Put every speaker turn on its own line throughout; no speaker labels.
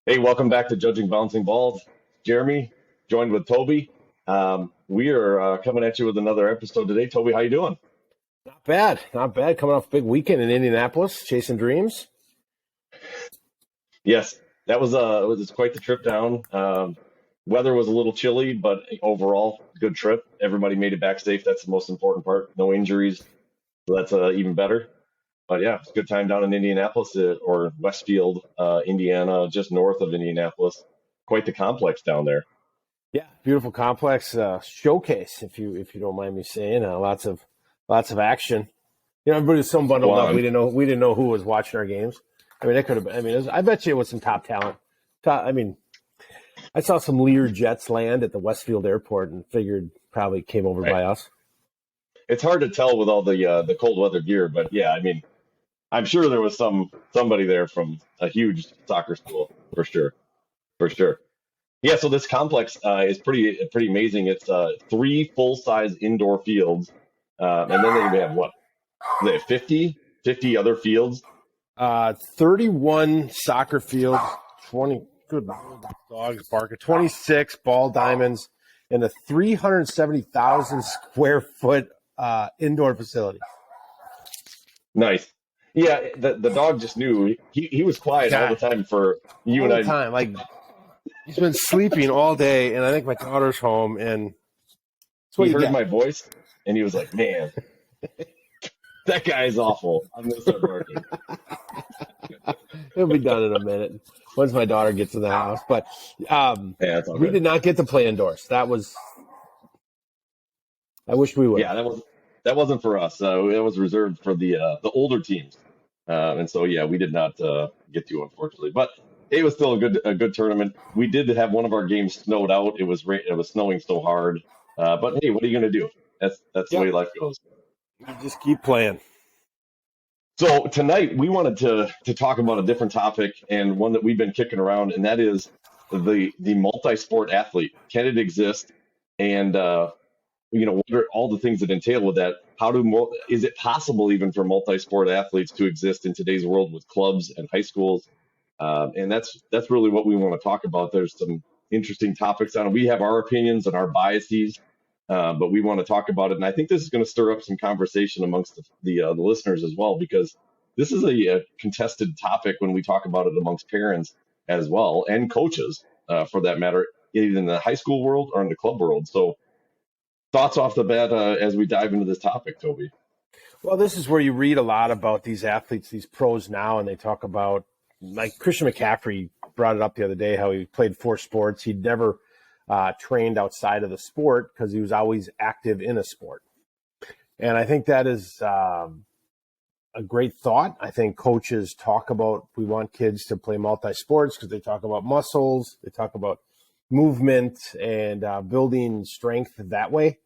Hey, welcome back to Judging Bouncing Balls. Jeremy, joined with Toby. We are coming at you with another episode today. Toby, how you doing?
Not bad, not bad. Coming off a big weekend in Indianapolis, chasing dreams.
Yes, that was it's quite the trip down. Weather was a little chilly, but overall, good trip. Everybody made it back safe. That's the most important part. No injuries, so that's even better. But yeah, it's a good time down in Indianapolis or Westfield, Indiana, just north of Indianapolis. Quite the complex down there.
Yeah, beautiful complex showcase, if you don't mind me saying. Lots of action. Everybody was so
Go
bundled up.
on.
We didn't know who was watching our games. I mean, it could have been. I mean, I bet you it was some top talent. I mean, I saw some Lear jets land at the Westfield airport and figured probably came over
Right.
by us.
It's hard to tell with all the cold weather gear, but yeah, I mean, I'm sure there was somebody there from a huge soccer school for sure, for sure. Yeah, so this complex is pretty amazing. It's three full size indoor fields, and then they have what? They have 50 other fields.
31 soccer fields, 20 good dogs barking, 26 ball diamonds, and a 370,000 square foot indoor facility.
Nice. Yeah, the dog just knew he was quiet all the
God,
time for you
all
and
the
I.
time. Like he's been sleeping all day, and I think my daughter's home, and that's what
He
you
heard
get.
my voice and he was like, "Man, that guy's awful. I'm gonna start barking."
It'll be done in a minute once my daughter gets in the house. But
Yeah, that's all
we
good.
did not get to play indoors. I wish we would.
Yeah, that wasn't for us. It was reserved for the older teams, and so yeah, we did not get to unfortunately. But it was still a good tournament. We did have one of our games snowed out. It was snowing so hard. But hey, what are you gonna do? That's the way
Yep.
life goes.
You just keep playing.
So tonight we wanted to talk about a different topic and one that we've been kicking around, and that is the multi-sport athlete. Can it exist? And what are all the things that entail with that? Is it possible even for multi-sport athletes to exist in today's world with clubs and high schools? And that's really what we want to talk about. There's some interesting topics on it. We have our opinions and our biases, but we want to talk about it. And I think this is going to stir up some conversation amongst the listeners as well, because this is a contested topic when we talk about it amongst parents as well and coaches, for that matter, either in the high school world or in the club world. So thoughts off the bat as we dive into this topic, Toby.
Well, this is where you read a lot about these athletes, these pros now, and they talk about, like Christian McCaffrey brought it up the other day, how he played four sports. He'd never trained outside of the sport because he was always active in a sport. And I think that is a great thought. I think coaches talk about, we want kids to play multi-sports because they talk about muscles, they talk about movement and building strength that way.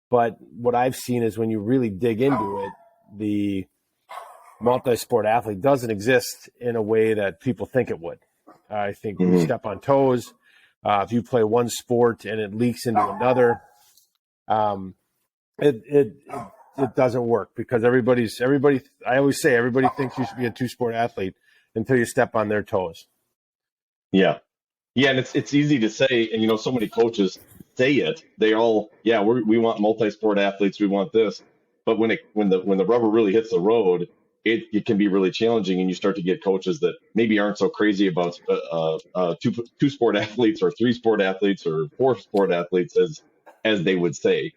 But what I've seen is when you really dig into it, the multi-sport athlete doesn't exist in a way that people think it would. I think we
Hmm.
step on toes. If you play one sport and it leaks into another, um, it doesn't work because everybody. I always say everybody thinks you should be a two-sport athlete until you step on their toes.
Yeah. Yeah, and it's easy to say, and so many coaches say it. They all, yeah, we want multi-sport athletes, we want this, but when the rubber really hits the road, it can be really challenging, and you start to get coaches that maybe aren't so crazy about two sport athletes or three sport athletes or four sport athletes as they would say.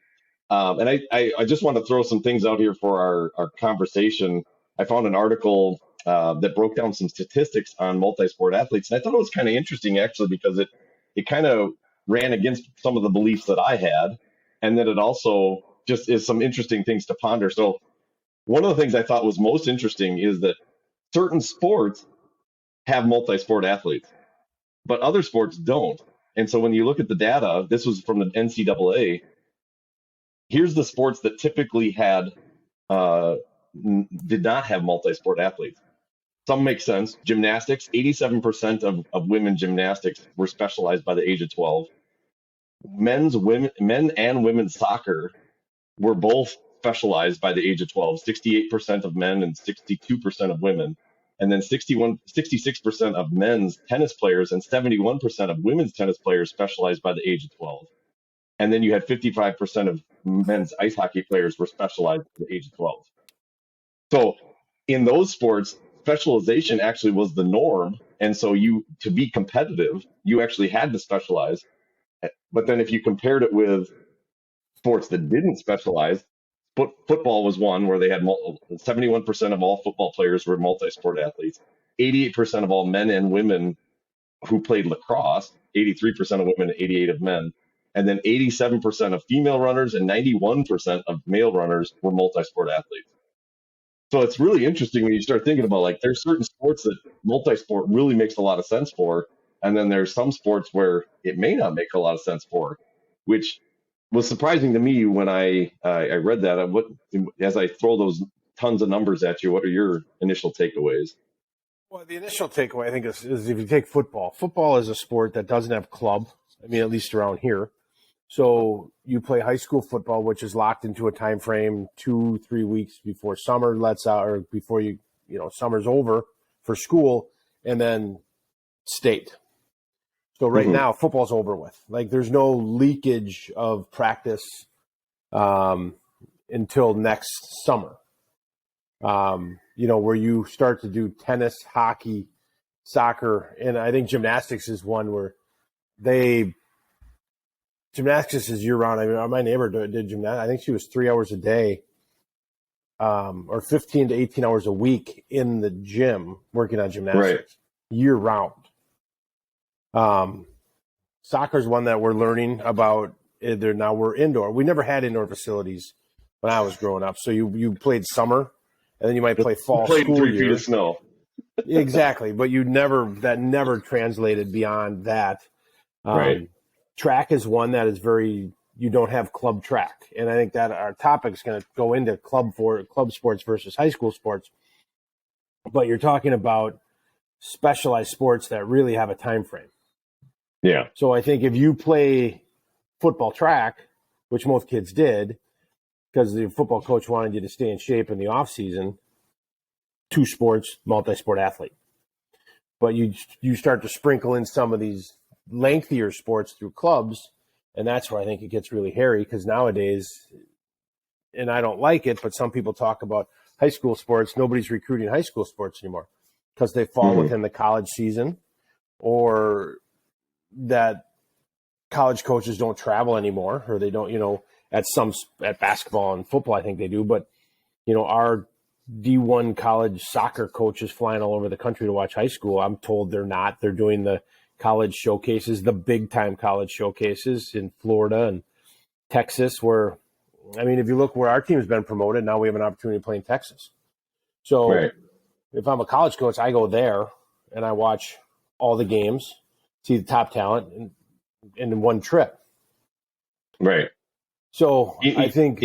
And I just want to throw some things out here for our conversation. I found an article that broke down some statistics on multi-sport athletes, and I thought it was kind of interesting actually because it kind of ran against some of the beliefs that I had, and then it also just is some interesting things to ponder. So one of the things I thought was most interesting is that certain sports have multi-sport athletes, but other sports don't. And so when you look at the data, this was from the NCAA. Here's the sports that typically uh, did not have multi-sport athletes. Some make sense. Gymnastics, 87% of women gymnastics were specialized by the age of 12. Men and women's soccer were both specialized by the age of 12, 68% of men and 62% of women. and then 66% of men's tennis players and 71% of women's tennis players specialized by the age of 12. And then you had 55% of men's ice hockey players were specialized at the age of 12. So in those sports, specialization actually was the norm. And so to be competitive, you actually had to specialize. But then if you compared it with sports that didn't specialize, football was one where they had 71% of all football players were multi-sport athletes. 88% of all men and women who played lacrosse, 83% of women, 88 of men. And then 87% of female runners and 91% of male runners were multi-sport athletes. So it's really interesting when you start thinking about, like, there's certain sports that multi-sport really makes a lot of sense for. And then there's some sports where it may not make a lot of sense for, which was surprising to me when I read that. As I throw those tons of numbers at you, what are your initial takeaways?
Well, the initial takeaway, I think, is if you take football, football is a sport that doesn't have club. I mean, at least around here. So you play high school football, which is locked into a time frame 2-3 weeks before summer lets out, or before summer's over for school, and then state. So right now, football's over with. Like, there's no leakage of practice until next summer. Where you start to do tennis, hockey, soccer, and I think gymnastics is one where gymnastics is year round. I mean, my neighbor did gymnastics. I think she was 3 hours a day, or 15 to 18 hours a week in the gym working on gymnastics year round. Soccer is one that we're learning about. Now we're indoor. We never had indoor facilities when I was growing up. So you played summer, and then you might play fall
played
school
3
year.
feet of snow.
Exactly, but that never translated beyond that.
Right.
Track is one that is you don't have club track. And I think that our topic is going to go into club sports versus high school sports. But you're talking about specialized sports that really have a time frame.
Yeah.
So I think if you play football track, which most kids did, because the football coach wanted you to stay in shape in the off season, 2 sports, multi-sport athlete. But you start to sprinkle in some of these lengthier sports through clubs, and that's where I think it gets really hairy, because nowadays, and I don't like it, but some people talk about high school sports. Nobody's recruiting high school sports anymore because they fall within the college season, or that college coaches don't travel anymore, or they don't, at basketball and football, I think they do, but our D1 college soccer coaches flying all over the country to watch high school. I'm told they're not. They're doing the college showcases, the big time college showcases in Florida and Texas, where, I mean, if you look where our team has been promoted, now we have an opportunity to play in Texas. So if I'm a college coach, I go there and I watch all the games, see the top talent in one trip.
Right.
So I think.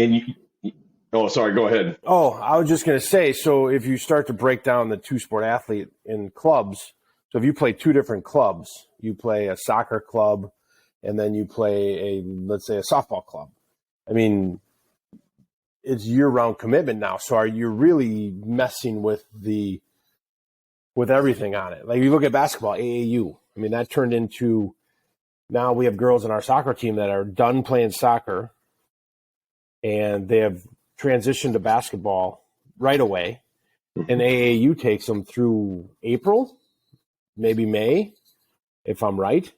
Oh, sorry, go ahead.
Oh, I was just going to say, so if you start to break down the 2-sport athlete in clubs, so if you play 2 different clubs, you play a soccer club and then you play let's say a softball club. I mean, it's year-round commitment now. So are you really messing with everything on it? Like, you look at basketball, AAU. I mean, that turned into, now we have girls in our soccer team that are done playing soccer and they have transitioned to basketball right away. And AAU takes them through April, maybe May, if I'm right.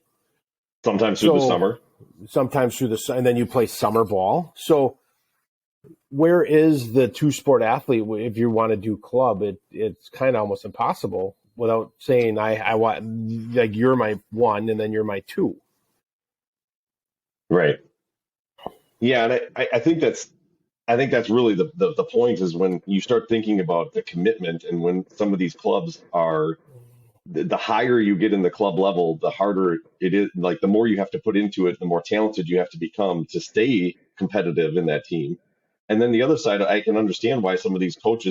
Sometimes through the summer.
Sometimes through and then you play summer ball. So where is the 2-sport athlete if you want to do club? It's kind of almost impossible without saying I want, like, you're my 1 and then you're my 2.
Right. Yeah, and I think that's really the point, is when you start thinking about the commitment, and when some of these clubs are, the higher you get in the club level, the harder it is. Like, the more you have to put into it, the more talented you have to become to stay competitive in that team. And then the other side, I can understand why some of these college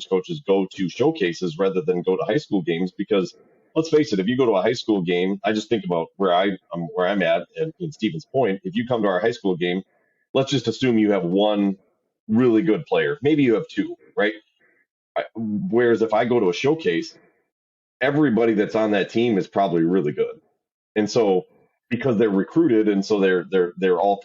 coaches go to showcases rather than go to high school games, because let's face it, if you go to a high school game, I just think about where I'm at in Stevens Point. If you come to our high school game, let's just assume you have 1 really good player. Maybe you have 2, right? Whereas if I go to a showcase, everybody that's on that team is probably really good. And so because they're recruited, and so they're all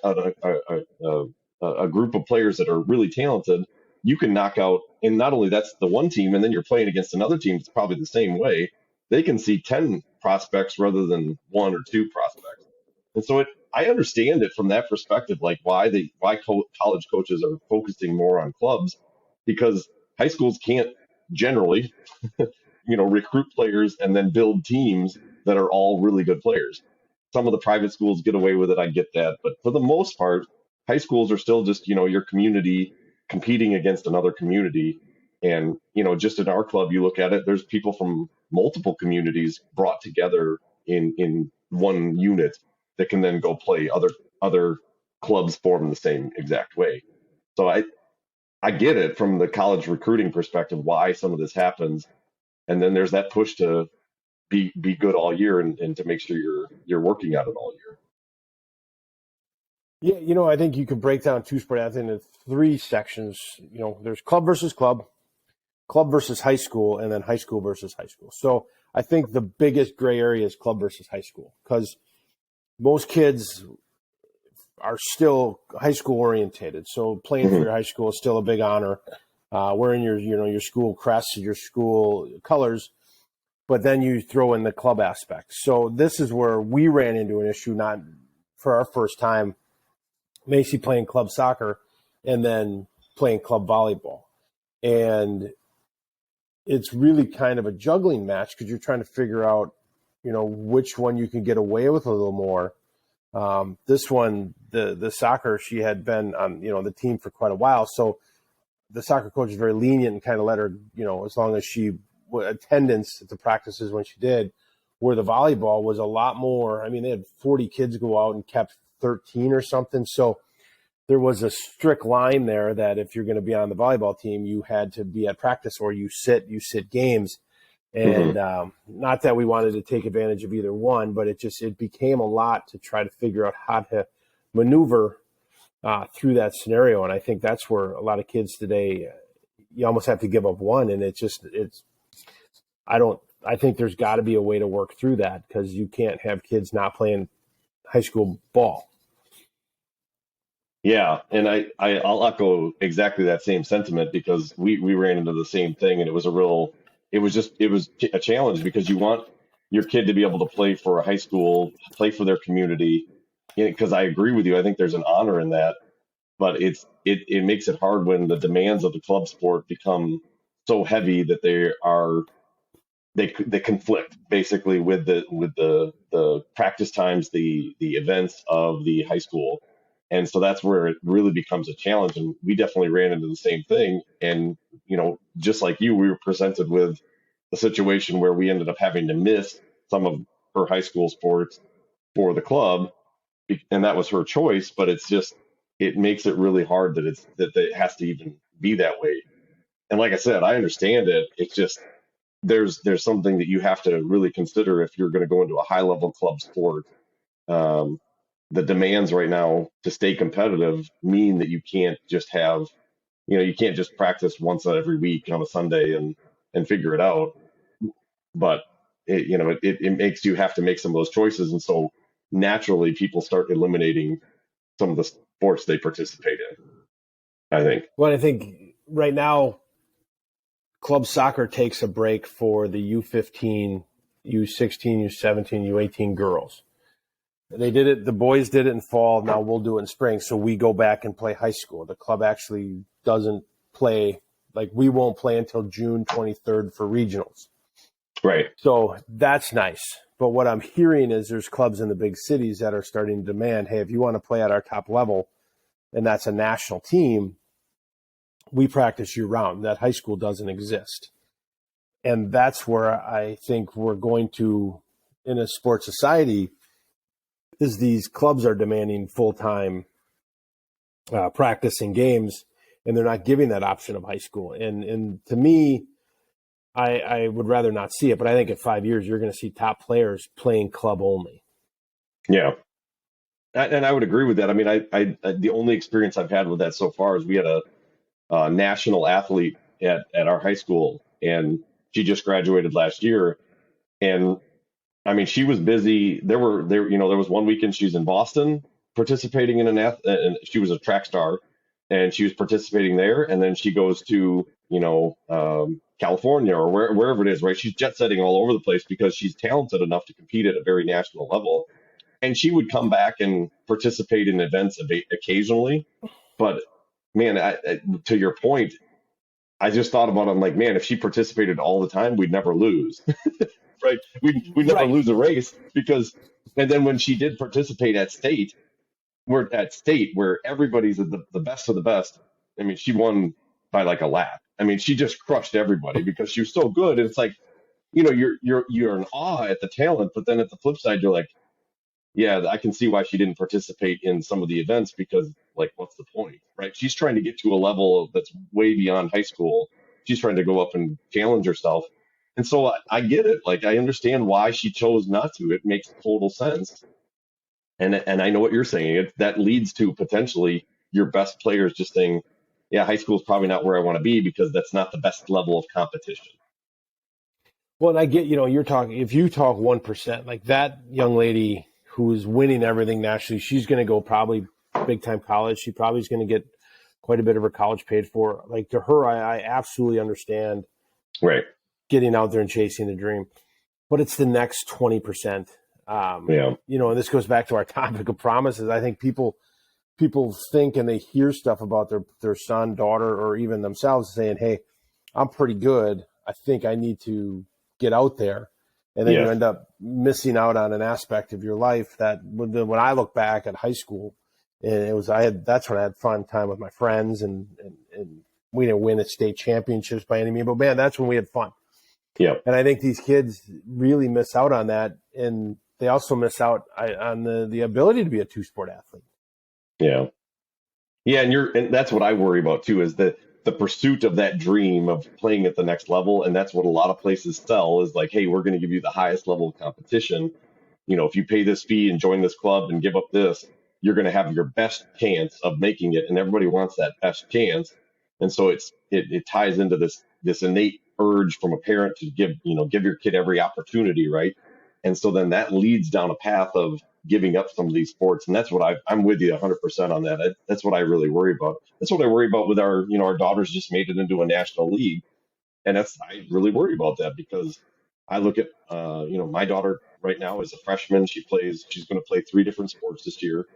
a group of players that are really talented, you can knock out. And not only that's the one team, and then you're playing against another team that's probably the same way. They can see 10 prospects rather than one or two prospects. And so I understand it from that perspective, like why college coaches are focusing more on clubs, because high schools can't generally, recruit players and then build teams that are all really good players. Some of the private schools get away with it. I get that. But for the most part, high schools are still just, your community competing against another community. And, just in our club, you look at it, there's people from multiple communities brought together in one unit that can then go play other clubs form the same exact way. So I get it from the college recruiting perspective why some of this happens. And then there's that push to be good all year and to make sure you're working at it all year.
Yeah, I think you could break down two-sport athlete into three sections. There's club versus club, club versus high school, and then high school versus high school. So I think the biggest gray area is club versus high school, because most kids are still high school orientated. So playing for your high school is still a big honor. Wearing your school crest, your school colors, but then you throw in the club aspect. So this is where we ran into an issue, not for our first time, Macy playing club soccer and then playing club volleyball. And it's really kind of a juggling match, because you're trying to figure out, which one you can get away with a little more. This one, the soccer, she had been on, the team for quite a while. So the soccer coach is very lenient and kind of let her, as long as she attendance at the practices when she did, where the volleyball was a lot more. I mean, they had 40 kids go out and kept 13 or something. So there was a strict line there that if you're going to be on the volleyball team, you had to be at practice or you sit games. And not that we wanted to take advantage of either one, but it became a lot to try to figure out how to maneuver through that scenario. And I think that's where a lot of kids today, you almost have to give up one. And I think there's got to be a way to work through that, because you can't have kids not playing high school ball.
Yeah, and I'll echo exactly that same sentiment, because we ran into the same thing, and it was a challenge, because you want your kid to be able to play for a high school, play for their community, because I agree with you. I think there's an honor in that, but it makes it hard when the demands of the club sport become so heavy that they conflict basically with the practice times, the events of the high school. And so that's where it really becomes a challenge. And we definitely ran into the same thing. And, just like you, we were presented with a situation where we ended up having to miss some of her high school sports for the club. And that was her choice, but it makes it really hard that it has to even be that way. And like I said, I understand it. It's just, there's something that you have to really consider if you're going to go into a high level club sport. The demands right now to stay competitive mean that you can't just practice once every week on a Sunday and figure it out. But it makes you have to make some of those choices. And so naturally people start eliminating some of the sports they participate in, I think.
Well, I think right now club soccer takes a break for the U15, U16, U17, U18 girls. They did it. The boys did it in fall. Now we'll do it in spring. So we go back and play high school. The club actually doesn't play, like we won't play until June 23rd for regionals.
Right.
So that's nice. But what I'm hearing is there's clubs in the big cities that are starting to demand, hey, if you want to play at our top level, and that's a national team, we practice year round. That high school doesn't exist. And that's where I think we're going to, in a sports society, is these clubs are demanding full-time practice and games, and they're not giving that option of high school. And to me, I would rather not see it, but I think in 5 years, you're going to see top players playing club only.
Yeah. And I would agree with that. I mean, I the only experience I've had with that so far is we had a national athlete at our high school, and she just graduated last year. And I mean, she was busy. There was one weekend she was in Boston participating in and she was a track star, and she was participating there. And then she goes to, California or wherever it is, right? She's jet setting all over the place because she's talented enough to compete at a very national level. And she would come back and participate in events occasionally. But man, to your point, I just thought about it. I'm like, man, if she participated all the time, we'd never lose, right? We'd never
Right.
lose a race because, and then when she did participate at state, where everybody's the best of the best. I mean, she won by like a lap. I mean, she just crushed everybody because she was so good. And it's like, you're in awe at the talent, but then at the flip side, you're like, yeah, I can see why she didn't participate in some of the events because, like, what's the point, right? She's trying to get to a level that's way beyond high school. She's trying to go up and challenge herself. And so I get it. Like, I understand why she chose not to. It makes total sense. And I know what you're saying. That leads to potentially your best players just saying, yeah, high school is probably not where I want to be because that's not the best level of competition.
Well, and I get, you're talking, if you talk 1%, like that young lady who's winning everything nationally, she's going to go probably big time college. She probably is going to get quite a bit of her college paid for. Like to her, I absolutely understand
Right.
getting out there and chasing the dream, but it's the next 20%.
Yeah.
And this goes back to our topic of promises. I think people think and they hear stuff about their son, daughter, or even themselves saying, hey, I'm pretty good. I think I need to get out there. And then you end up missing out on an aspect of your life that when I look back at high school, and that's when I had fun time with my friends and we didn't win at state championships by any means, but man, that's when we had fun.
Yeah.
And I think these kids really miss out on that. And they also miss out on the ability to be a two-sport athlete.
Yeah. Yeah. And that's what I worry about too, is the pursuit of that dream of playing at the next level. And that's what a lot of places sell is like, hey, we're going to give you the highest level of competition. If you pay this fee and join this club and give up this, you're going to have your best chance of making it. And everybody wants that best chance. And so it ties into this innate urge from a parent to give your kid every opportunity. Right. And so then that leads down a path of giving up some of these sports. And that's what I'm with you 100% on that. That's what I really worry about. That's what I worry about with our daughters just made it into a national league. And I really worry about that because I look at, my daughter right now is a freshman. She's going to play 3 different sports this year.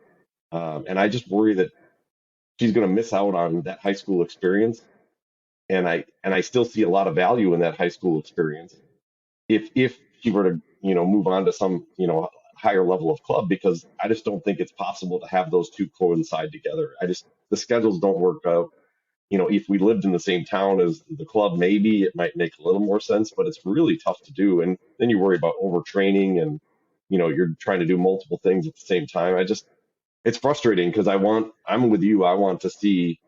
And I just worry that she's going to miss out on that high school experience. And I still see a lot of value in that high school experience if she were to, move on to some, higher level of club, because I just don't think it's possible to have those two coincide together. The schedules don't work out. If we lived in the same town as the club, maybe it might make a little more sense, but it's really tough to do. And then you worry about overtraining and, you're trying to do multiple things at the same time. It's frustrating because I'm with you. I want to see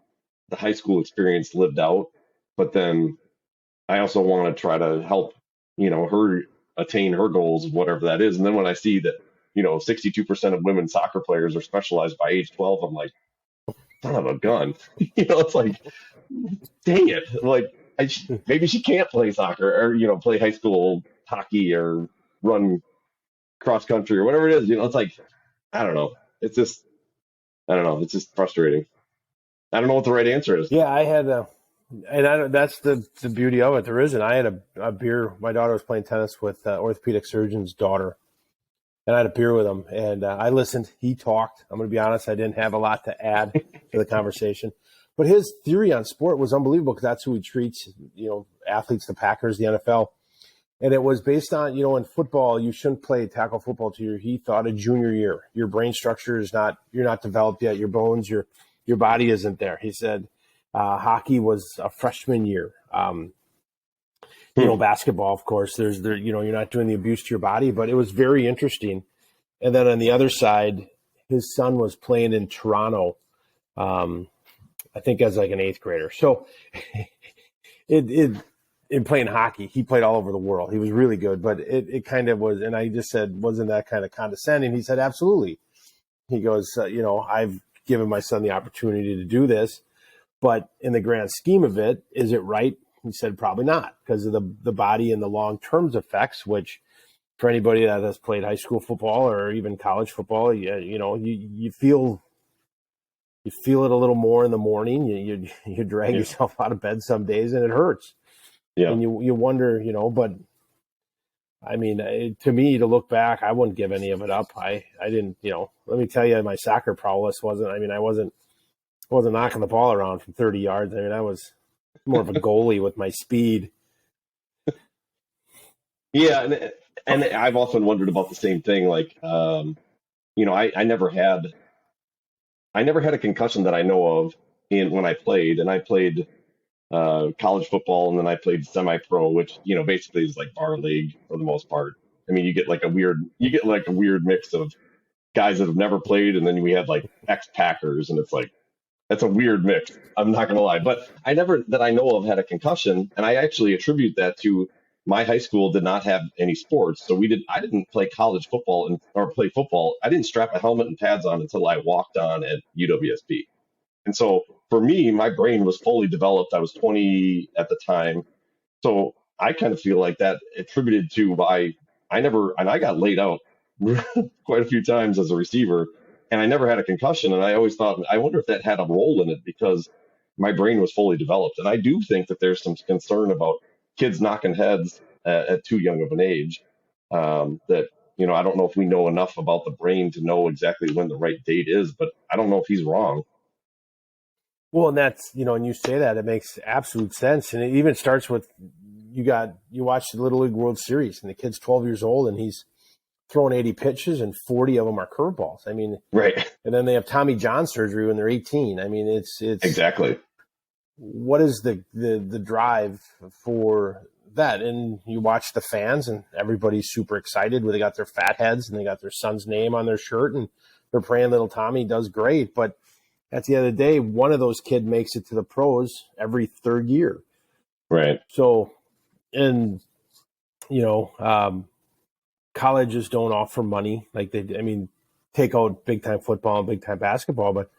the high school experience lived out, but then I also want to try to help, her attain her goals, whatever that is. And then when I see that, 62% of women soccer players are specialized by age 12, I'm like, son of a gun. It's like, dang it. Like, maybe she can't play soccer or, play high school hockey or run cross country or whatever it is. It's like, I don't know. It's just, I don't know. It's just frustrating. I don't know what the right answer is.
Yeah, that's the beauty of it. There isn't. I had a beer. My daughter was playing tennis with orthopedic surgeon's daughter, and I had a beer with him. And I listened. He talked. I'm going to be honest. I didn't have a lot to add to the conversation, but his theory on sport was unbelievable because that's who he treats. Athletes, the Packers, the NFL, and it was based on in football you shouldn't play tackle football till he thought a junior year. Your brain structure you're not developed yet. Your bones, your body isn't there. He said. Hockey was a freshman year. Basketball, of course, you're not doing the abuse to your body, but it was very interesting. And then on the other side, his son was playing in Toronto, I think as like an 8th grader. So in playing hockey, he played all over the world. He was really good, but it kind of was. And I just said, wasn't that kind of condescending? He said, absolutely. He goes, I've given my son the opportunity to do this. But in the grand scheme of it, is it right? He said probably not because of the body and the long-term effects, which for anybody that has played high school football or even college football, you feel it a little more in the morning. You drag yourself out of bed some days, and it hurts.
Yeah.
And you wonder, but I mean, to me, to look back, I wouldn't give any of it up. I didn't, let me tell you, my soccer prowess wasn't. I mean, I wasn't knocking the ball around from 30 yards. I mean, I was more of a goalie with my speed.
Yeah, and I've often wondered about the same thing. Like, I never had a concussion that I know of when I played, and I played college football, and then I played semi-pro, which basically is like bar league for the most part. I mean, you get like a weird mix of guys that have never played, and then we had like ex-Packers, and it's like that's a weird mix. I'm not gonna lie, but I never that I know of had a concussion, and I actually attribute that to my high school did not have any sports, so I didn't play college football or play football. I didn't strap a helmet and pads on until I walked on at UWSP. And so for me, my brain was fully developed. I was 20 at the time. So I kind of feel like that attributed to why I got laid out quite a few times as a receiver, and I never had a concussion. And I always thought, I wonder if that had a role in it because my brain was fully developed. And I do think that there's some concern about kids knocking heads at too young of an age. That, I don't know if we know enough about the brain to know exactly when the right date is, but I don't know if he's wrong.
Well, and that's, and you say that, it makes absolute sense. And it even starts with you watch the Little League World Series and the kid's 12 years old and he's throwing 80 pitches and 40 of them are curveballs. I mean,
right.
And then they have Tommy John surgery when they're 18. I mean, it's
exactly.
What is the drive for that? And you watch the fans and everybody's super excited where they got their fat heads and they got their son's name on their shirt and they're praying little Tommy does great. But at the end of the day, one of those kids makes it to the pros every third year.
Right.
So, and, colleges don't offer money. Like take out big time football and big time basketball. But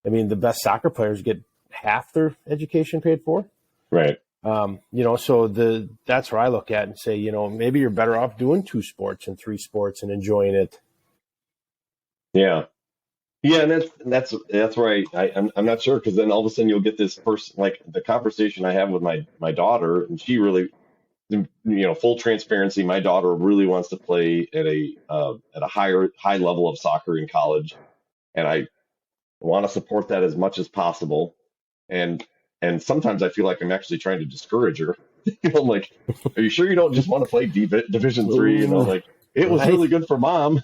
I mean, the best soccer players get half their education paid for.
Right.
So that's where I look at and say, maybe you're better off doing 2 sports and 3 sports and enjoying it.
Yeah. Yeah, and that's where I'm not sure because then all of a sudden you'll get this person like the conversation I have with my daughter, and she really, full transparency, my daughter really wants to play at a high level of soccer in college, and I want to support that as much as possible, and sometimes I feel like I'm actually trying to discourage her. I'm like, are you sure you don't just want to play Division III? Like it was really good for mom.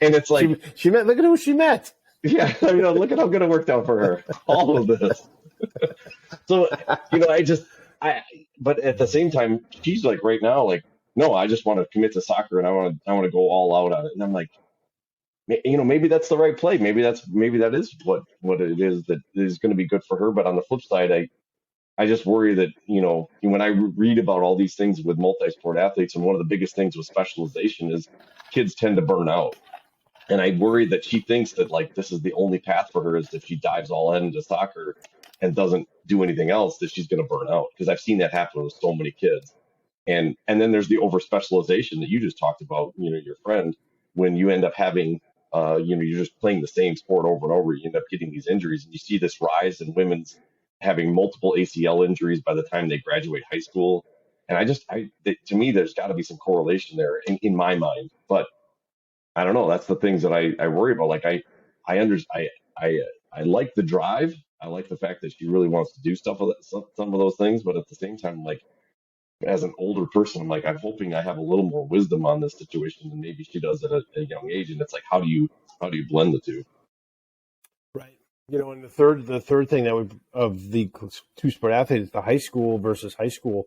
And it's like
she met. Look at who she met.
Yeah, look at how good it worked out for her. All of this. So, but at the same time, she's like right now, like, no, I just want to commit to soccer and I want to go all out on it. And I'm like, maybe that's the right play. Maybe that is what it is that is going to be good for her. But on the flip side, I just worry that, when I read about all these things with multi-sport athletes, and one of the biggest things with specialization is kids tend to burn out. And I worry that she thinks that like this is the only path for her is if she dives all into soccer and doesn't do anything else, that she's going to burn out. Because I've seen that happen with so many kids. And then there's the over specialization that you just talked about, your friend, when you end up having, you're just playing the same sport over and over, you end up getting these injuries, and you see this rise in women's having multiple ACL injuries by the time they graduate high school. And to me, there's got to be some correlation there in my mind, but I don't know. That's the things that I worry about. Like I like the drive. I like the fact that she really wants to do some of those things, but at the same time, like as an older person, I'm like, I'm hoping I have a little more wisdom on this situation than maybe she does at a young age. And it's like, how do you blend the two?
Right. And the third thing of the 2 sport athlete is the high school versus high school.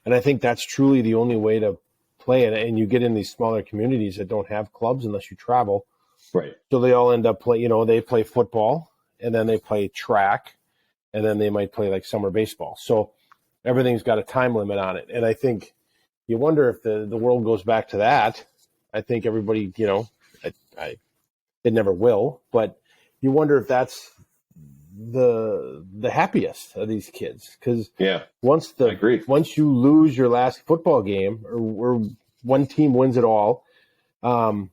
And I think that's truly the only way to play it. And you get in these smaller communities that don't have clubs unless you travel.
Right.
So they all end up they play football and then they play track and then they might play like summer baseball. So everything's got a time limit on it. And I think you wonder if the world goes back to that. I think everybody, it never will, but you wonder if that's the happiest of these kids. Because
yeah,
once
I agree.
Once you lose your last football game or one team wins it all. The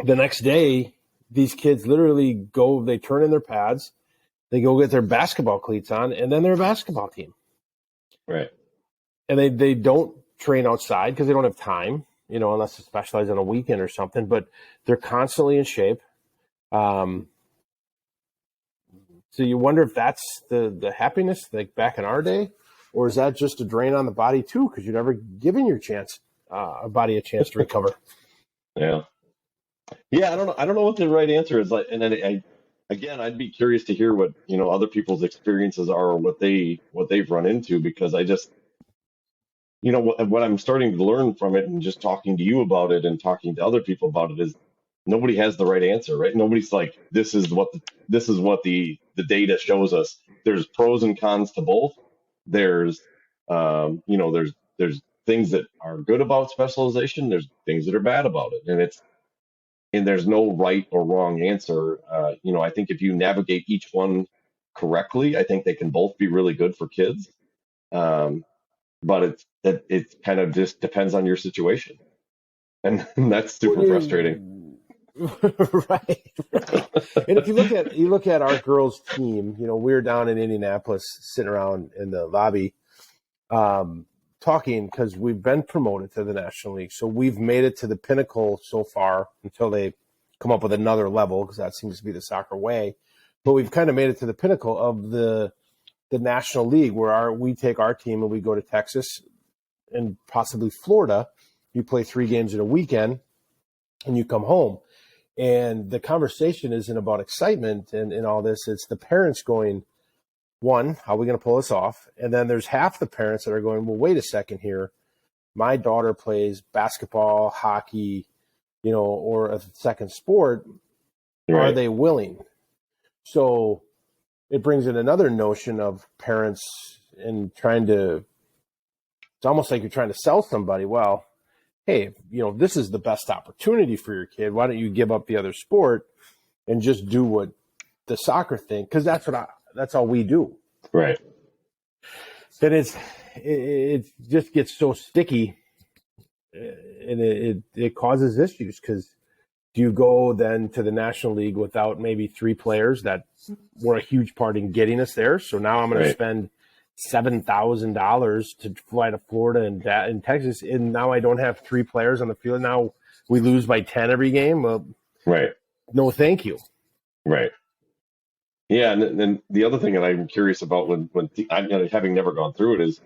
next day, these kids literally go, they turn in their pads, they go get their basketball cleats on, and then they're a basketball team.
Right.
And they don't train outside because they don't have time, unless they specialize on a weekend or something, but they're constantly in shape. So you wonder if that's the happiness like back in our day, or is that just a drain on the body too? Because you're never giving your body a chance to recover.
Yeah. Yeah. I don't know what the right answer is. Like, and then again, I'd be curious to hear what, other people's experiences are or what they've run into, because I just, what I'm starting to learn from it and just talking to you about it and talking to other people about it is nobody has the right answer, right? Nobody's like, this is what the data shows us. There's pros and cons to both. There's, there's things that are good about specialization. There's things that are bad about it. And there's no right or wrong answer. I think if you navigate each one correctly, I think they can both be really good for kids. But it kind of just depends on your situation, and that's super frustrating.
Right. And if you look at our girls team, we're down in Indianapolis sitting around in the lobby, talking because we've been promoted to the National League. So we've made it to the pinnacle so far until they come up with another level, because that seems to be the soccer way. But we've kind of made it to the pinnacle of the National League, where we take our team and we go to Texas and possibly Florida. You play 3 games in a weekend and you come home. And the conversation isn't about excitement and all this. It's the parents going, one, how are we going to pull this off? And then there's half the parents that are going, well, wait a second here. My daughter plays basketball, hockey, or a second sport. Right. Are they willing? So it brings in another notion of parents and it's almost like you're trying to sell somebody. Well, hey, this is the best opportunity for your kid. Why don't you give up the other sport and just do what the soccer thing? Because that's all we do.
Right.
And it just gets so sticky, and it causes issues, because do you go then to the National League without maybe 3 players that were a huge part in getting us there? So now I'm going to spend $7,000 to fly to Florida and Texas, and now I don't have 3 players on the field. Now we lose by 10 every game. Well,
right.
No, thank you.
Right. Yeah, and then the other thing that I'm curious about when having never gone through it is,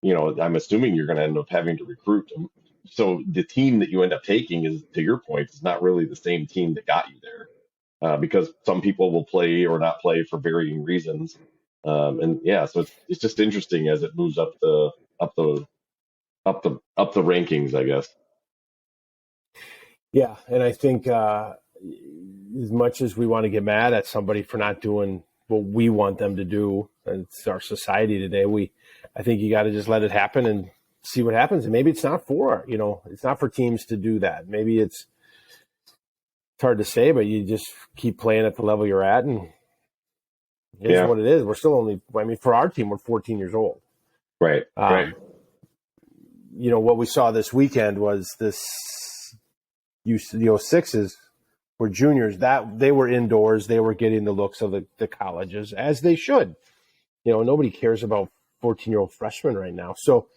I'm assuming you're going to end up having to recruit them. So the team that you end up taking is, to your point, is not really the same team that got you there, because some people will play or not play for varying reasons. And yeah, so it's just interesting as it moves up the rankings, I guess.
Yeah, and I think as much as we want to get mad at somebody for not doing what we want them to do, and it's our society today, I think you got to just let it happen and see what happens. And maybe it's not it's not for teams to do that. Maybe it's hard to say, but you just keep playing at the level you're at, and it's what it is. We're still only, for our team, we're 14 years old.
Right. Right.
What we saw this weekend was this, sixes were juniors, that they were indoors. They were getting the looks of the colleges, as they should. Nobody cares about 14-year-old freshmen right now. So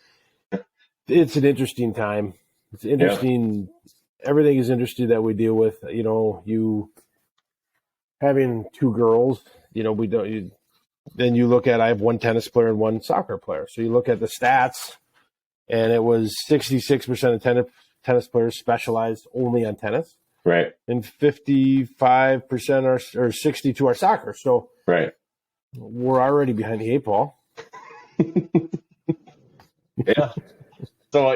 it's an interesting time. It's interesting. Yeah. Everything is interesting that we deal with. You having 2 girls, we don't. Then you look at, I have 1 tennis player and 1 soccer player. So you look at the stats, and it was 66% of tennis players specialized only on tennis.
Right.
And 55% or 60 to our soccer. So
right.
We're already behind the 8 ball.
Yeah. So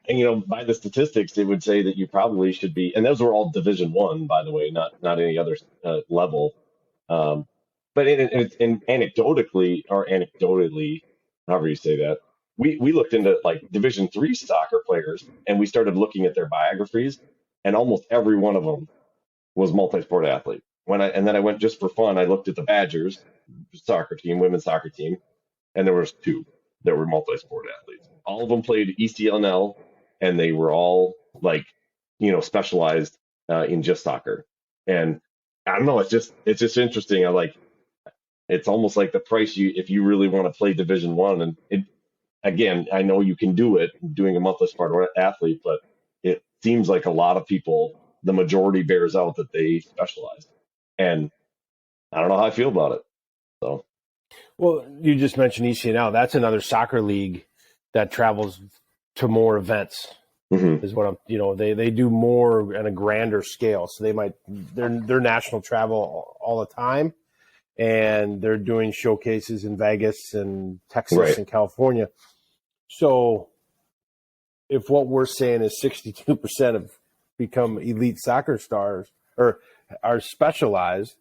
and by the statistics, it would say that you probably should be, and those were all Division I, by the way, not any other level. But anecdotally, however you say that, we looked into like Division III soccer players, and we started looking at their biographies, and almost every one of them was multi-sport athlete. And then I went just for fun. I looked at the Badgers soccer team, women's soccer team, and there was 2 that were multi-sport athletes. All of them played ECNL and they were all like, specialized in just soccer. And I don't know, it's just interesting. It's almost like the price if you really want to play Division One. And again, I know you can do it doing a monthly sport athlete, but it seems like a lot of people, the majority bears out that they specialize. And I don't know how I feel about it. So,
Well, you just mentioned ECNL. That's another soccer league that travels to more events.
mhm.
Is what they do more on a grander scale. So they're national travel all the time, and they're doing showcases in Vegas and Texas
Right.
and California. So if what we're saying is 62% have become elite soccer stars or are specialized,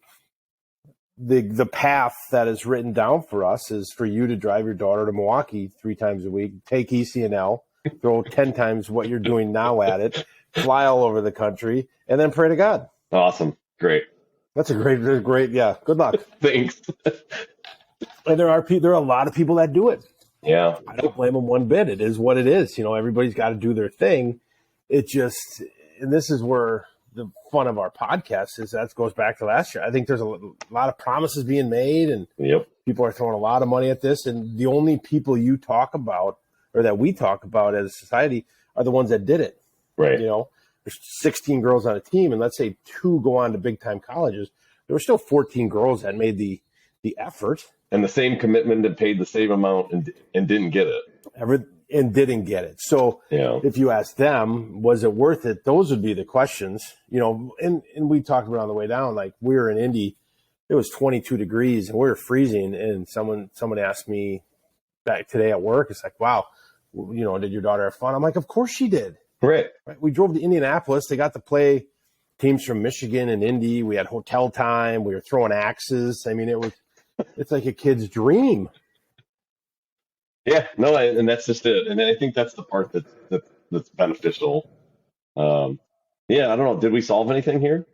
the path that is written down for us is for you to drive your daughter to Milwaukee 3 times a week, take ECNL, throw 10 times what you're doing now at it, fly all over the country, and then pray to God.
Awesome. Great.
That's a great, yeah. Good luck.
Thanks.
And there are a lot of people that do it.
Yeah.
I don't blame them one bit. It is what it is. Everybody's got to do their thing. It just, and this is where the fun of our podcast is. That goes back to last year. I think there's a lot of promises being made, and
Yep.
people are throwing a lot of money at this. And the only people you talk about, or that we talk about as a society, are the ones that did it.
Right.
There's 16 girls on a team, and let's say 2 go on to big time colleges. There were still 14 girls that made the effort.
And the same commitment and paid the same amount and didn't get it.
And didn't get it. So
Yeah.
if you ask them, was it worth it? Those would be the questions, and we talked about on the way down, like we were in Indy, it was 22 degrees and we were freezing. And someone asked me back today at work, it's like, wow, did your daughter have fun? I'm like, of course she did.
Right.
We drove to Indianapolis. They got to play teams from Michigan and Indy. We had hotel time. We were throwing axes. I mean, it's like a kid's dream.
Yeah. No, and that's just it. And I think that's the part that's beneficial. Yeah. I don't know. Did we solve anything here?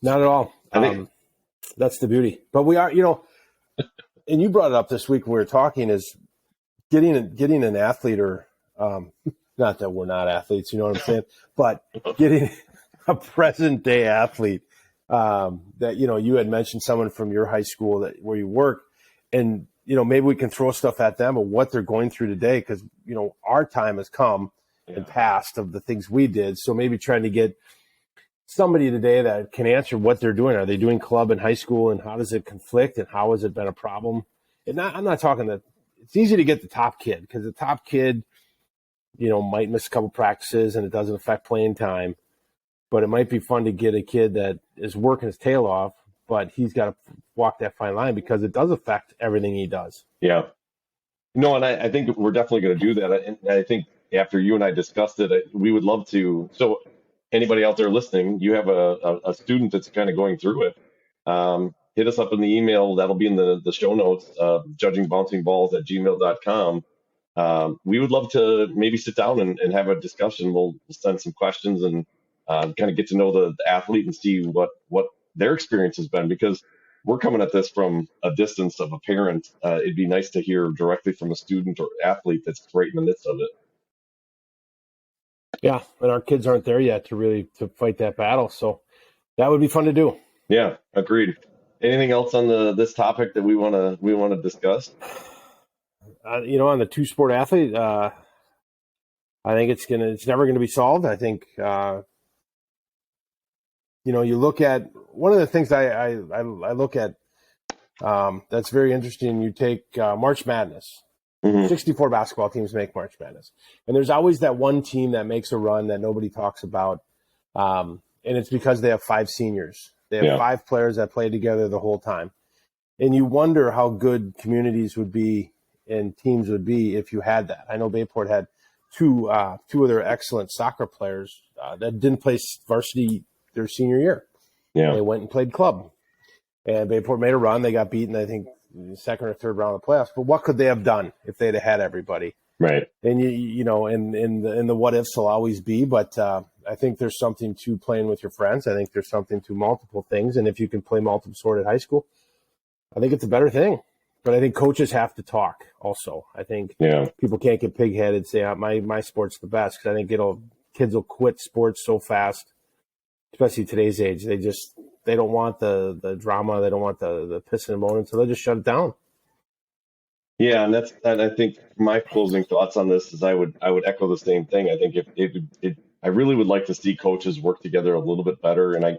Not at all.
I think
That's the beauty. But we are, and you brought it up this week when we were talking, is getting an athlete, or not that we're not athletes, you know what I'm saying, but getting a present day athlete that, you had mentioned someone from your high school where you work, and, maybe we can throw stuff at them of what they're going through today. Cause our time has come and passed of the things we did. So maybe trying to get somebody today that can answer what they're doing. Are they doing club in high school, and how does it conflict, and how has it been a problem? And I'm not talking that it's easy to get the top kid, because the top kid, might miss a couple practices and it doesn't affect playing time. But it might be fun to get a kid that is working his tail off, but he's got to walk that fine line, because it does affect everything he does.
Yeah. No, and I think we're definitely going to do that. And I think after you and I discussed it, we would love to. So anybody out there listening, you have a student that's kind of going through it. Hit us up in the email. That'll be in the show notes, judgingbouncingballs@gmail.com. We would love to maybe sit down and have a discussion. We'll send some questions and kind of get to know the athlete and see what their experience has been, because we're coming at this from a distance of a parent. It'd be nice to hear directly from a student or athlete that's right in the midst of it.
Yeah, and our kids aren't there yet to fight that battle. So that would be fun to do.
Yeah, agreed. Anything else on this topic that we want to discuss?
On the 2-sport athlete, I think it's never gonna be solved. I think you look at one of the things I look at that's very interesting. You take March Madness.
Mm-hmm.
64 basketball teams make March Madness, and there's always that one team that makes a run that nobody talks about, and it's because they have 5 seniors. They have 5 players that play together the whole time, and you wonder how good communities would be and teams would be if you had that. I know Bayport had two of their excellent soccer players that didn't play varsity their senior year.
Yeah,
they went and played club, and Bayport made a run. They got beaten, I think, in the second or third round of the playoffs. But what could they have done if they'd have had everybody?
right.
And and the what ifs will always be. But I think there's something to playing with your friends. I think there's something to multiple things. And if you can play multiple sport at high school, I think it's a better thing. But I think coaches have to talk also. I think people can't get pig-headed and say, my sport's the best, because I think kids will quit sports so fast, especially today's age. They don't want the drama. They don't want the pissing and moaning, so they'll just shut it down.
Yeah, and I think my closing thoughts on this is I would echo the same thing. I think I really would like to see coaches work together a little bit better, and I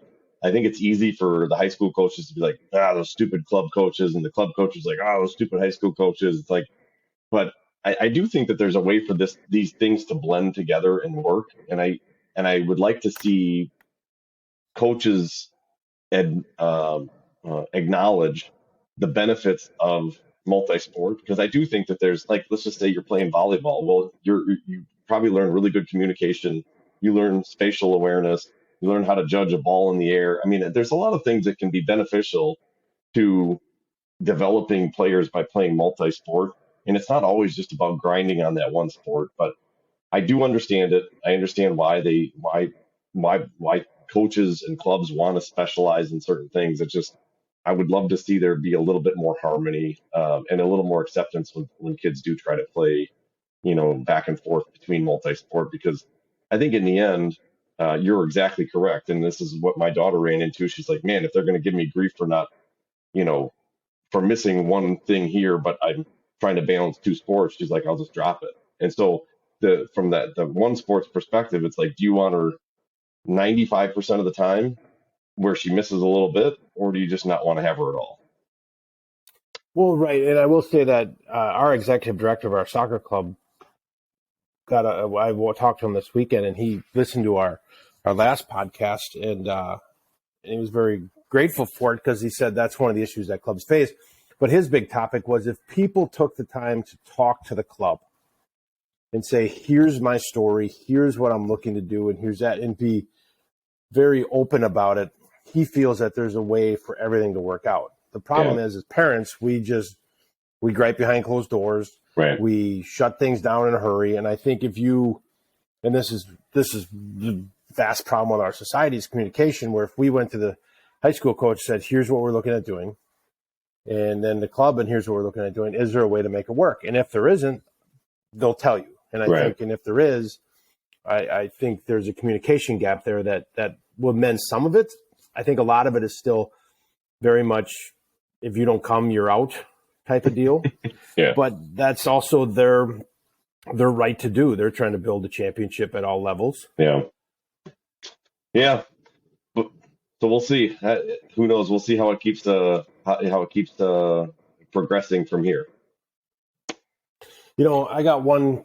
think it's easy for the high school coaches to be like, those stupid club coaches, and the club coaches like, those stupid high school coaches. It's like, but I do think that there's a way for these things to blend together and work, and I would like to see coaches acknowledge the benefits of multi-sport, because I do think that there's, like, let's just say you're playing volleyball. Well, you probably learn really good communication. You learn spatial awareness. You learn how to judge a ball in the air. I mean, there's a lot of things that can be beneficial to developing players by playing multi-sport. And it's not always just about grinding on that one sport, but I do understand it. I understand why coaches and clubs want to specialize in certain things. It's just, I would love to see there be a little bit more harmony and a little more acceptance when kids do try to play, back and forth between multi-sport, because I think in the end, you're exactly correct. And this is what my daughter ran into. She's like, man, if they're going to give me grief for not, for missing one thing here, but I'm trying to balance two sports, she's like, I'll just drop it. And so from the one sports perspective, it's like, do you want her 95% of the time where she misses a little bit, or do you just not want to have her at all?
Well, right. And I will say that our executive director of our soccer club I talked to him this weekend, and he listened to our last podcast, and he was very grateful for it, because he said that's one of the issues that clubs face. But his big topic was, if people took the time to talk to the club and say, here's my story, here's what I'm looking to do, and here's that, and be very open about it, he feels that there's a way for everything to work out. The problem is, as parents, we gripe behind closed doors.
Right.
We shut things down in a hurry. And I think and this is the vast problem with our society, is communication, where if we went to the high school coach, said, here's what we're looking at doing, and then the club, and here's what we're looking at doing, is there a way to make it work? And if there isn't, they'll tell you. And I think, and if there is, I think there's a communication gap there that will mend some of it. I think a lot of it is still very much, if you don't come, you're out type of deal.
Yeah.
But that's also their right to do. They're trying to build a championship at all levels.
Yeah. Yeah. But, so we'll see. Who knows? We'll see how it keeps progressing from here.
I got one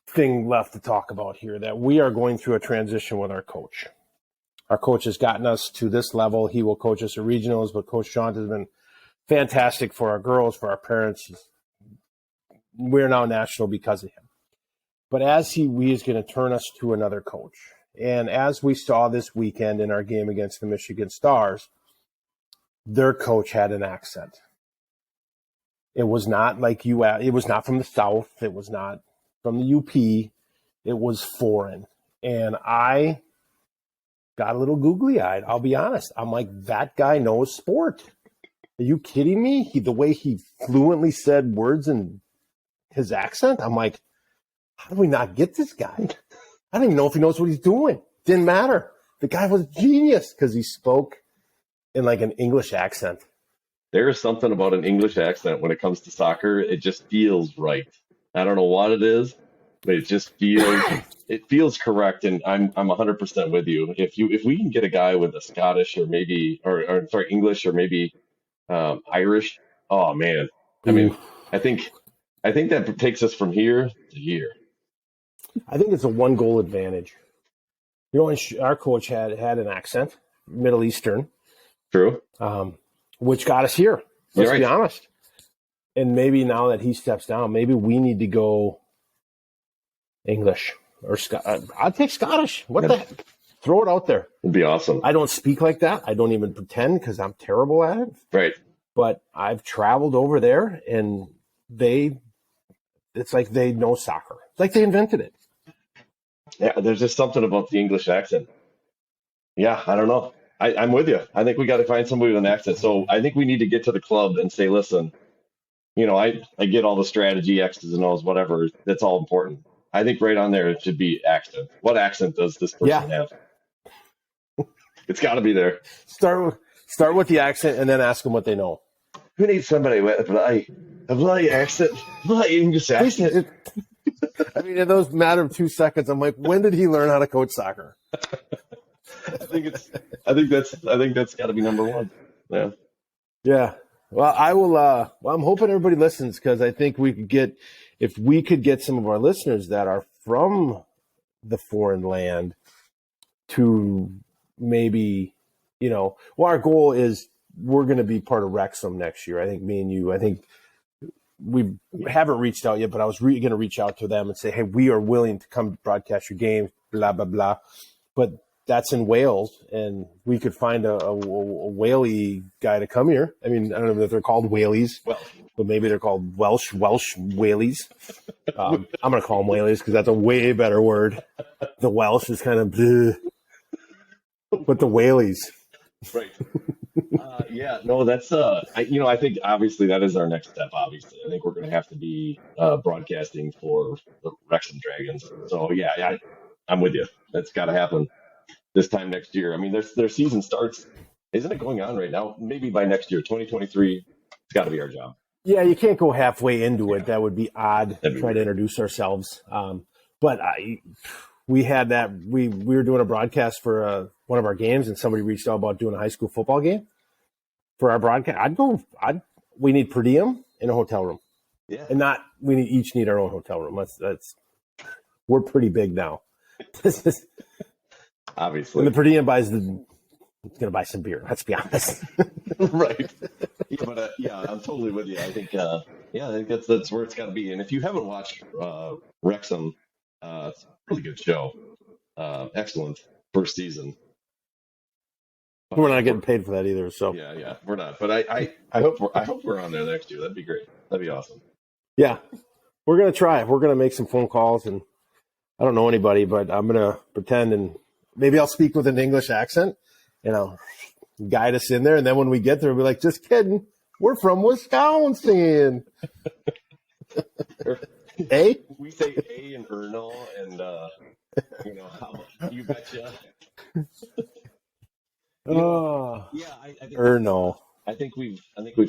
thing left to talk about here, that we are going through a transition with our coach. Our coach has gotten us to this level. He will coach us at regionals, but Coach Sean has been fantastic for our girls, for our parents. We're now national because of him. But as he is going to turn us to another coach. And as we saw this weekend in our game against the Michigan Stars, their coach had an accent. It was not like it was not from the South. It was not from the UP. It was foreign. And I got a little googly-eyed, I'll be honest. I'm like, that guy knows sport. Are you kidding me? The way he fluently said words in his accent, I'm like, how do we not get this guy? I don't even know if he knows what he's doing. Didn't matter. The guy was a genius because he spoke in like an English accent.
There is something about an English accent when it comes to soccer. It just feels right. I don't know what it is, but it just feels correct. And I'm 100% with you. If we can get a guy with a Scottish or English or maybe Irish, oh man. I mean, I think that takes us from here to here.
I think it's a 1-goal advantage. Our coach had an accent, Middle Eastern.
True.
Which got us here. Let's be honest. And maybe now that he steps down, maybe we need to go English or I'd take Scottish. What the heck? Throw it out there.
It'd be awesome.
I don't speak like that. I don't even pretend because I'm terrible at it.
Right.
But I've traveled over there, and it's like they know soccer. It's like they invented it.
Yeah, there's just something about the English accent. Yeah, I don't know. I'm with you. I think we got to find somebody with an accent. So I think we need to get to the club and say, listen, I get all the strategy, X's and O's, whatever. That's all important. I think right on there it should be accent. What accent does this person have? It's got to be there.
Start with the accent and then ask them what they know.
We need somebody with a bloody accent, bloody English accent.
I mean, in those matter of 2 seconds, I'm like, when did he learn how to coach soccer?
I think that's got to be number one. Yeah.
Yeah. Well, I will. Well, I'm hoping everybody listens because I think if we could get some of our listeners that are from the foreign land to maybe, our goal is we're going to be part of Wrexham next year. I think me and you. I think we haven't reached out yet, but I was going to reach out to them and say, hey, we are willing to come broadcast your games, blah, blah, blah. But that's in Wales, and we could find a Whaley guy to come here. I mean, I don't know if they're called Whaleys, but maybe they're called Welsh Whaleys. I'm going to call them Whaleys because that's a way better word. The Welsh is kind of bleh. But the Whaleys.
Right. Yeah, no, that's I think obviously that is our next step. Obviously, I think we're going to have to be broadcasting for the Wrexham Dragons. So yeah, I'm with you. That's got to happen this time next year. I mean, their season starts, isn't it going on right now? Maybe by next year, 2023, it's got to be our job.
Yeah, you can't go halfway into it. That would be odd. Try to introduce ourselves. But we had that. We were doing a broadcast for one of our games, and somebody reached out about doing a high school football game for our broadcast. We need per diem in a hotel room.
Yeah.
And each need our own hotel room. We're pretty big now.
Obviously.
And the per diem it's going to buy some beer. Let's be honest.
Right. Yeah, but I'm totally with you. I think, I think that's where it's got to be. And if you haven't watched Wrexham, it's a really good show. Excellent first season.
We're not getting paid for that either, so
yeah, we're not. But I hope we're on there next year. That'd be great. That'd be awesome. Yeah,
we're gonna try. We're gonna make some phone calls, and I don't know anybody, but I'm gonna pretend, and maybe I'll speak with an English accent, and I'll guide us in there. And then when we get there, we'll be like, "Just kidding, we're from Wisconsin." A?
We say A and Ernal, and you betcha. I think
Ernal.
I think we've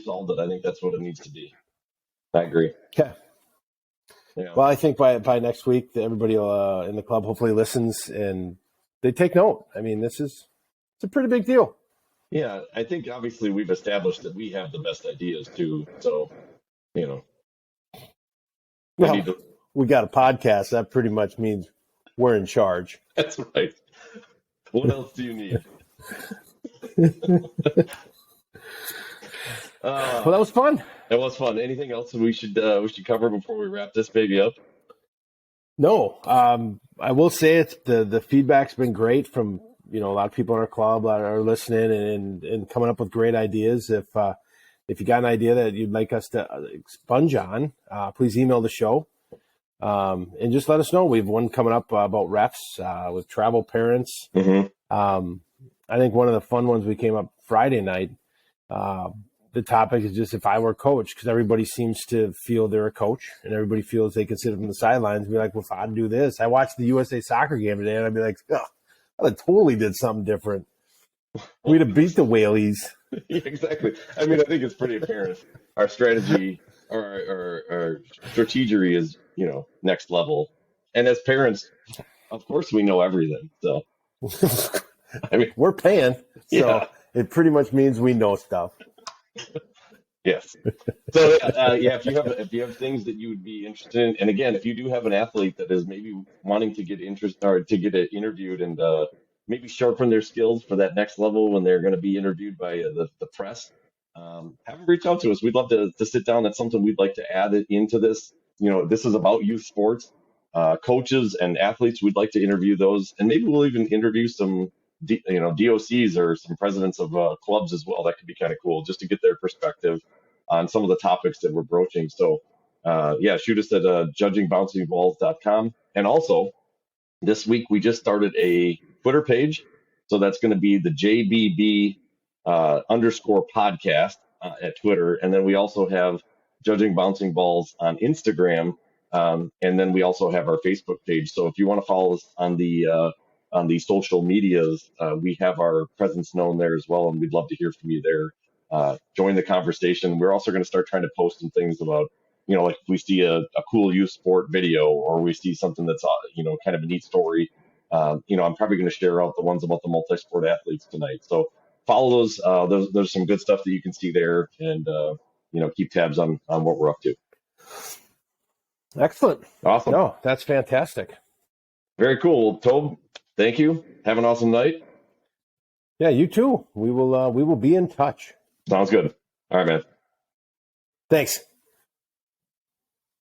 solved it. I think that's what it needs to be. I agree.
Okay. Yeah. Well, I think by next week, everybody in the club hopefully listens and they take note. I mean, it's a pretty big deal.
Yeah, I think obviously we've established that we have the best ideas too. So,
we got a podcast. That pretty much means we're in charge.
That's right. What else do you need?
Well, that was fun.
That was fun. Anything else we should cover before we wrap this baby up?
No. I will say the feedback's been great from a lot of people in our club that are listening and coming up with great ideas. If you got an idea that you'd like us to expunge on, please email the show and just let us know. We have one coming up about refs with travel parents.
Mm-hmm.
I think one of the fun ones we came up Friday night. The topic is just if I were a coach, because everybody seems to feel they're a coach and everybody feels they can sit from the sidelines and be like, well, if I'd do this. I watched the USA soccer game today and I'd be like, oh, I totally did something different. We'd have beat the Whaleys.
Yeah, exactly. I mean, I think it's pretty apparent. Our strategy, our strategery is, next level. And as parents, of course, we know everything. So,
I mean, we're paying. So it pretty much means we know stuff.
Yes. So if you have things that you would be interested in, and again, if you do have an athlete that is maybe wanting to get interviewed and maybe sharpen their skills for that next level when they're going to be interviewed by the press, have them reach out to us. We'd love to sit down. That's something we'd like to add into this. This is about youth sports, coaches and athletes. We'd like to interview those, and maybe we'll even interview some DOCs or some presidents of clubs as well. That could be kind of cool just to get their perspective on some of the topics that we're broaching. So, shoot us at judgingbouncingballs.com. And also, this week we just started a Twitter page. So that's going to be the JBB _ podcast at Twitter. And then we also have Judging Bouncing Balls on Instagram. And then we also have our Facebook page. So if you want to follow us on the social medias, we have our presence known there as well, and we'd love to hear from you there. Join the conversation. We're also going to start trying to post some things about, like if we see a cool youth sport video, or we see something that's, kind of a neat story. I'm probably going to share out the ones about the multi-sport athletes tonight. So follow those. There's some good stuff that you can see there, and keep tabs on what we're up to.
Excellent.
Awesome.
No, that's fantastic.
Very cool. Tobe, thank you. Have an awesome night.
Yeah, you too. We will be in touch.
Sounds good. All right, man.
Thanks.